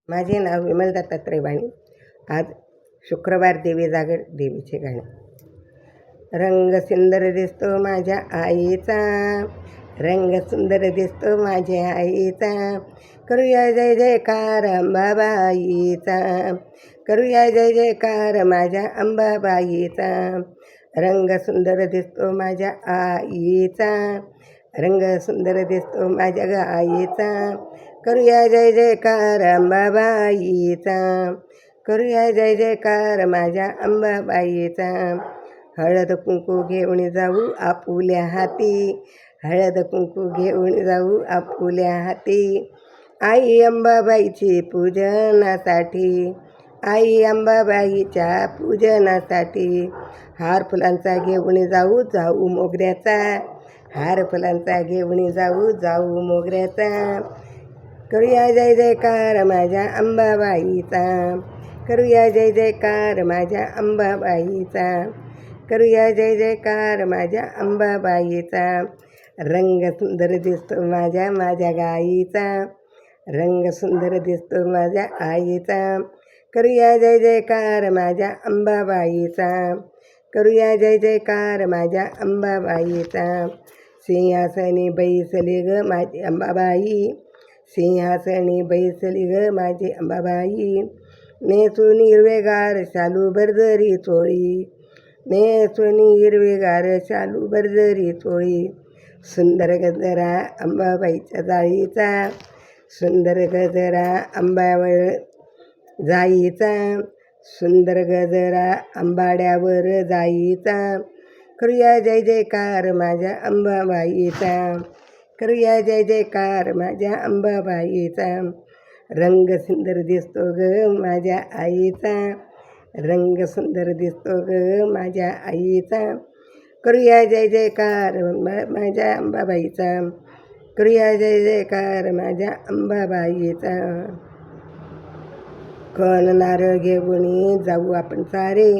माझे नाव विमल दत्तात्रय वाणी. आज शुक्रवार देवी जागर देवीचे गाणे. रंग सुंदर दिसतो माझ्या आईचा, रंग सुंदर दिसतो माझ्या आईचा, करूया जय जयकार अंबाबाईचा, करूया जय जयकार माझ्या अंबाबाईचा. रंग सुंदर दिसतो माझ्या आईचा, रंग सुंदर दिसतो माझ्या आईचा, करूया जय जयकार अंबाबाईचा, करूया जय जयकार माझ्या अंबाबाईचा. हळद कुंकू घेऊन जाऊ आपुल्या हाती, हळद कुंकू घेऊन जाऊ आपुल्या हाती, आई अंबाबाईची पूजनासाठी, आई अंबाबाईच्या पूजनासाठी. हार फुलांचा घेऊन जाऊ जाऊ मोगऱ्याचा, हार फुलांचा घेऊन जाऊ जाऊ मोगऱ्याचा, करूया जय जयकार माझ्या अंबाबाईचा, करूया जय जयकार माझ्या अंबाबाईचा, करूया जय जयकार माझ्या अंबाबाईचा. रंग सुंदर दिसतो माझ्या गाईचा, रंग सुंदर दिसतो माझ्या आईचा, करूया जय जयकार माझ्या अंबाबाईचा, करूया जय जयकार माझ्या अंबाबाईचा. सिंहासनी बैसली ग माझी अंबाबाई, सिंहासनी बैसली ग माझी अंबाबाई, नेसून हिरवेगार शालू बर्दरी चोळी, नेसून हिरवेगार शालू बर्दरी चोळी. सुंदर गजरा अंबाबाईच्या जाळीचा, सुंदर गजरा अंबावर जाईचा, सुंदर गजरा आंबाड्यावर जाईचा, करूया जय जयकार माझ्या अंबाबाईचा, करूया जय जयकार माझ्या अंबाबाईचा. रंग सुंदर दिसतो ग माझ्या आईचा, रंग सुंदर दिसतो ग माझ्या आईचा, करूया जय जयकार माझ्या अंबाबाईचा, करूया जय जयकार माझ्या अंबाबाईचा. खण नारळ घेऊन जाऊ आपण सारे,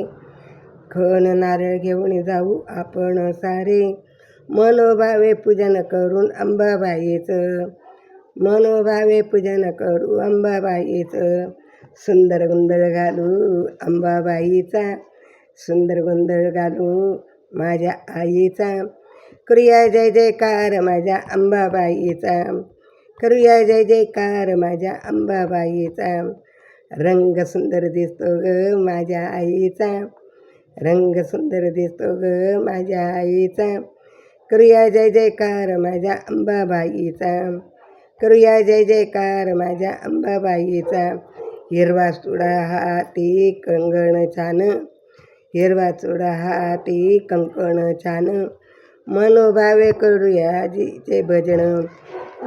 खण नारळ घेऊन जाऊ आपण सारे, मनोभावे पूजन करून अंबाबाईचं, मनोभावे पूजन करू अंबाबाईचं. सुंदर गोंधळ घालू अंबाबाईचा, सुंदर गोंधळ घालू माझ्या आईचा, करूया जय जयकार माझ्या अंबाबाईचा, करूया जय जयकार माझ्या अंबाबाईचा. रंग सुंदर दिसतो ग माझ्या आईचा, रंग सुंदर दिसतो ग माझ्या आईचा, करूया जय जयकार माझ्या अंबाबाईचा, करूया जय जयकार माझ्या अंबाबाईचा. हिरवा चुडा हाती कंगण छान, हिरवा चुडा हाती कंकण छान, मनोभावे करूया जीचे भजन,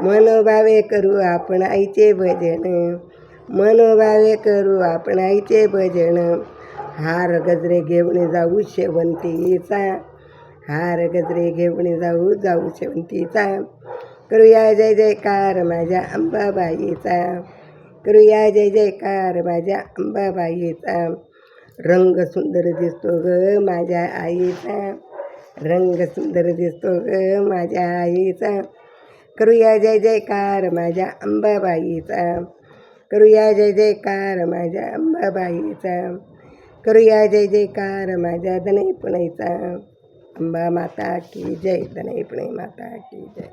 मनोभावे करू आपण आईचे भजन, मनोभावे करू आपण आईचे भजन. हार गजरे घेऊन जाऊ शेवंतीचा, हार गजरे घेऊन जाऊ जाऊ शेवंतीचा, करूया जय जयकार माझ्या अंबाबाईचा, करूया जय जयकार माझ्या अंबाबाईचा. रंग सुंदर दिसतो ग माझ्या आईचा, रंग सुंदर दिसतो ग माझ्या आईचा, करूया जय जयकार माझ्या अंबाबाईचा, करूया जय जयकार माझ्या अंबाबाईचा, करूया जय जयकार माझ्या दनईपुणईचा. अंबा माता की जय, दनईपुणई माता की जय.